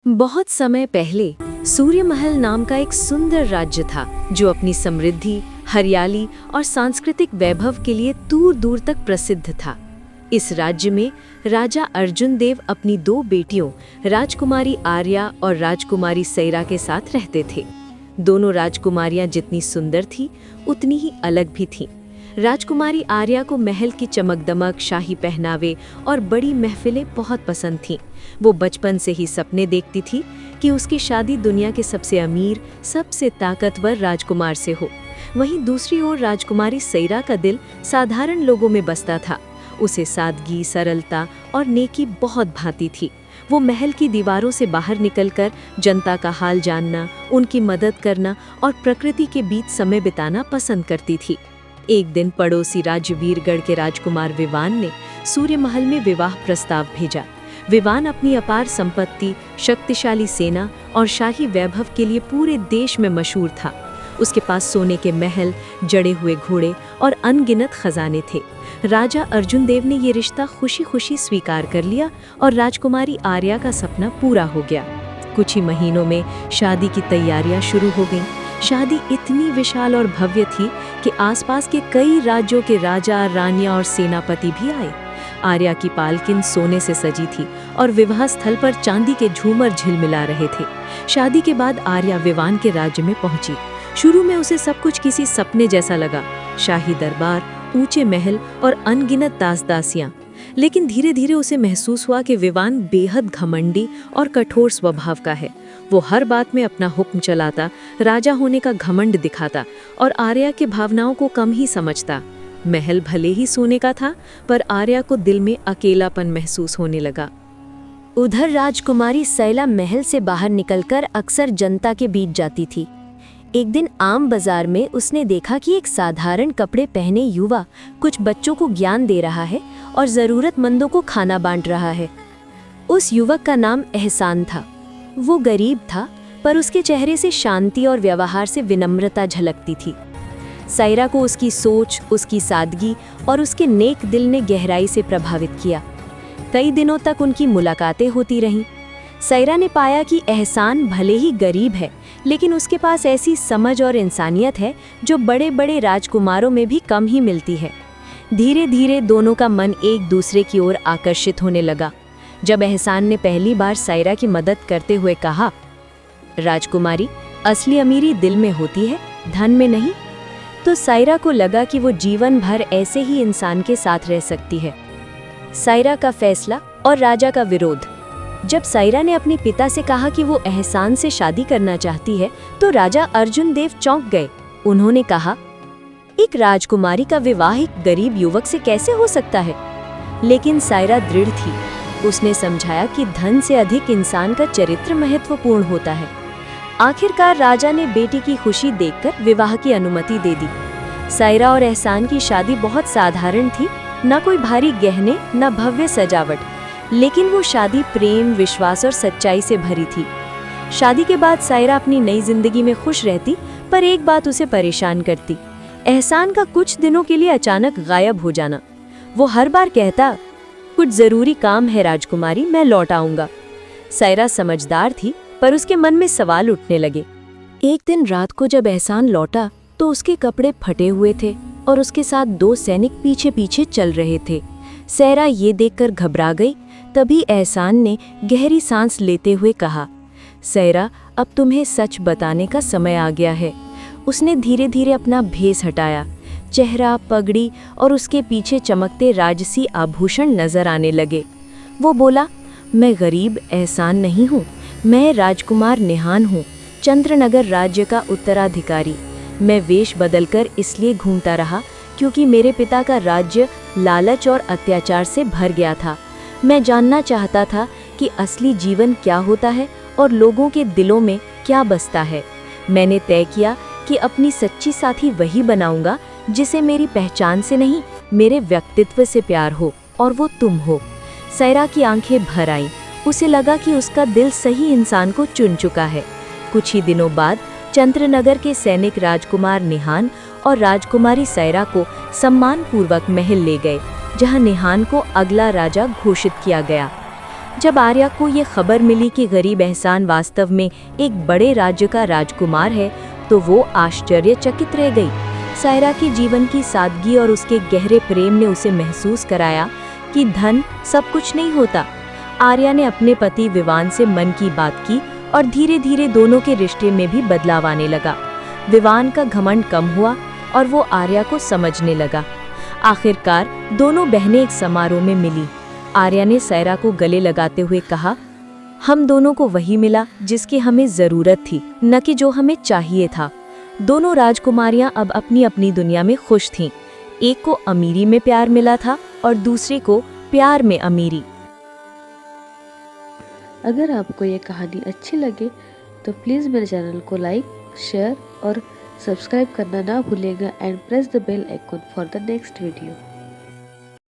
बहुत समय पहले सूर्यमहल नाम का एक सुंदर राज्य था जो अपनी समृद्धि, हरियाली और सांस्कृतिक वैभव के लिए दूर दूर तक प्रसिद्ध था। इस राज्य में राजा अर्जुन देव अपनी दो बेटियों राजकुमारी आर्या और राजकुमारी सैरा के साथ रहते थे। दोनों राजकुमारियां जितनी सुंदर थीं, उतनी ही अलग भी थीं। राजकुमारी आर्या को महल की चमक-दमक, शाही पहनावे और बड़ी महफिलें बहुत पसंद थीं। वो बचपन से ही सपने देखती थी कि उसकी शादी दुनिया के सबसे अमीर, सबसे ताकतवर राजकुमार से हो। वहीं दूसरी ओर राजकुमारी सैरा का दिल साधारण लोगों में बसता था। उसे सादगी, सरलता और नेकी बहुत भाती थी। वो महल की दीवारों से बाहर निकलकर जनता का हाल जानना, उनकी मदद करना और प्रकृति के बीच समय बिताना पसंद करती थी। एक दिन पड़ोसी राज्य वीरगढ़ के राजकुमार विवान ने सूर्यमहल में विवाह प्रस्ताव भेजा। विवान अपनी अपार संपत्ति, शक्तिशाली सेना और शाही वैभव के लिए पूरे देश में मशहूर था। उसके पास सोने के महल, जड़े हुए घोड़े और अनगिनत खजाने थे। राजा अर्जुन देव ने ये रिश्ता खुशी खुशी स्वीकार कर लिया और राजकुमारी आर्या का सपना पूरा हो गया। कुछ ही महीनों में शादी की तैयारियां शुरू हो गईं। शादी इतनी विशाल और भव्य थी कि आसपास के कई राज्यों के राजा, रानियां और सेनापति भी आए। आर्या की पालकिन सोने से सजी थी और विवाह स्थल पर चांदी के झूमर झिलमिला रहे थे। शादी के बाद आर्या विवान के राज्य में पहुंची। शुरू में उसे सब कुछ किसी सपने जैसा लगा, शाही दरबार, ऊंचे महल और अनगिनत दास-दासियां। लेकिन धीरे धीरे उसे महसूस हुआ कि विवान बेहद घमंडी और कठोर स्वभाव का है। वो हर बात में अपना हुक्म चलाता, राजा होने का घमंड दिखाता और आर्या के भावनाओं को कम ही समझता। महल भले ही सोने का था, पर आर्या को दिल में अकेलापन महसूस होने लगा। उधर राजकुमारी सैला महल से बाहर निकलकर अक्सर जनता के बीच जाती थी। एक दिन आम बाजार में उसने देखा कि एक साधारण कपड़े पहने युवा कुछ बच्चों को ज्ञान दे रहा है और जरूरतमंदों को खाना बांट रहा है। उस युवक का नाम एहसान था। वो गरीब था, पर उसके चेहरे से शांति और व्यवहार से विनम्रता झलकती थी। सैरा को उसकी सोच, उसकी सादगी और उसके नेक दिल ने गहराई से प्रभावित किया। कई दिनों तक उनकी मुलाकातें होती रहीं। सैरा ने पाया कि एहसान भले ही गरीब है, लेकिन उसके पास ऐसी समझ और इंसानियत है जो बड़े बड़े राजकुमारों में भी कम ही मिलती है। धीरे धीरे दोनों का मन एक दूसरे की ओर आकर्षित होने लगा। जब एहसान ने पहली बार सैरा की मदद करते हुए कहा, राजकुमारी, असली अमीरी दिल में होती है, धन में नहीं, तो सैरा को लगा कि वो जीवन भर ऐसे ही इंसान के साथ रह सकती है। सैरा का फैसला और राजा का विरोध। जब सैरा ने अपने पिता से कहा कि वो एहसान से शादी करना चाहती है, तो राजा अर्जुन देव चौंक गए। उन्होंने कहा, एक राजकुमारी का विवाह एक गरीब युवक से कैसे हो सकता है? लेकिन सैरा दृढ़ थी। उसने समझाया कि धन से अधिक इंसान का चरित्र महत्वपूर्ण होता है। आखिरकार राजा ने बेटी की खुशी देखकर विवाह की अनुमति दे दी। सैरा और एहसान की शादी बहुत साधारण थी, न कोई भारी गहने, न भव्य सजावट, लेकिन वो शादी प्रेम, विश्वास और सच्चाई से भरी थी। शादी के बाद सैरा अपनी नई जिंदगी में खुश रहती, पर एक बात उसे परेशान करती, एहसान का कुछ दिनों के लिए अचानक गायब हो जाना। वो हर बार कहता, कुछ जरूरी काम है राजकुमारी, मैं लौट आऊंगा। सैरा समझदार थी, पर उसके मन में सवाल उठने लगे। एक दिन रात को जब एहसान लौटा तो उसके कपड़े फटे हुए थे और उसके साथ दो सैनिक पीछे पीछे चल रहे थे। सैरा ये देखकर घबरा गई। तभी एहसान ने गहरी सांस लेते हुए कहा, सैरा, अब तुम्हें सच बताने का समय आ गया है। उसने धीरे धीरे अपना भेष हटाया। चेहरा, पगड़ी और उसके पीछे चमकते राजसी आभूषण नजर आने लगे। वो बोला, मैं गरीब एहसान नहीं हूँ, मैं राजकुमार निहान हूँ, चंद्रनगर राज्य का उत्तराधिकारी। मैं वेश बदलकर इसलिए घूमता रहा क्योंकि मेरे पिता का राज्य लालच और अत्याचार से भर गया था। मैं जानना चाहता था कि असली जीवन क्या होता है और लोगों के दिलों में क्या बसता है। मैंने तय किया कि अपनी सच्ची साथी वही बनाऊंगा जिसे मेरी पहचान से नहीं, मेरे व्यक्तित्व से प्यार हो, और वो तुम हो। सैरा की आंखें भर आईं। उसे लगा कि उसका दिल सही इंसान को चुन चुका है। कुछ ही दिनों बाद चंद्रनगर के सैनिक राजकुमार निहान और राजकुमारी सैरा को सम्मानपूर्वक महल ले गए, जहां निहान को अगला राजा घोषित किया गया। जब आर्या को ये खबर मिली कि गरीब एहसान वास्तव में एक बड़े राज्य का राजकुमार है, तो वो आश्चर्यचकित रह गई। सायरा के जीवन की सादगी और उसके गहरे प्रेम ने उसे महसूस कराया कि धन सब कुछ नहीं होता। आर्या ने अपने पति विवान से मन की बात की और धीरे धीरे दोनों के रिश्ते में भी बदलाव आने लगा। विवान का घमंड कम हुआ और वो आर्या को समझने लगा। आखिरकार दोनों बहनें एक समारोह में मिली। आर्या ने सायरा को गले लगाते हुए कहा, हम दोनों को वही मिला जिसकी हमें जरूरत थी, न कि जो हमें चाहिए था। दोनों राजकुमारियां अब अपनी अपनी दुनिया में खुश थीं। एक को अमीरी में प्यार मिला था और दूसरे को प्यार में अमीरी। अगर आपको ये कहानी अच्छी लगे तो प्लीज़ मेरे चैनल को लाइक, शेयर और सब्सक्राइब करना ना भूलिएगा and press the bell icon for the next video.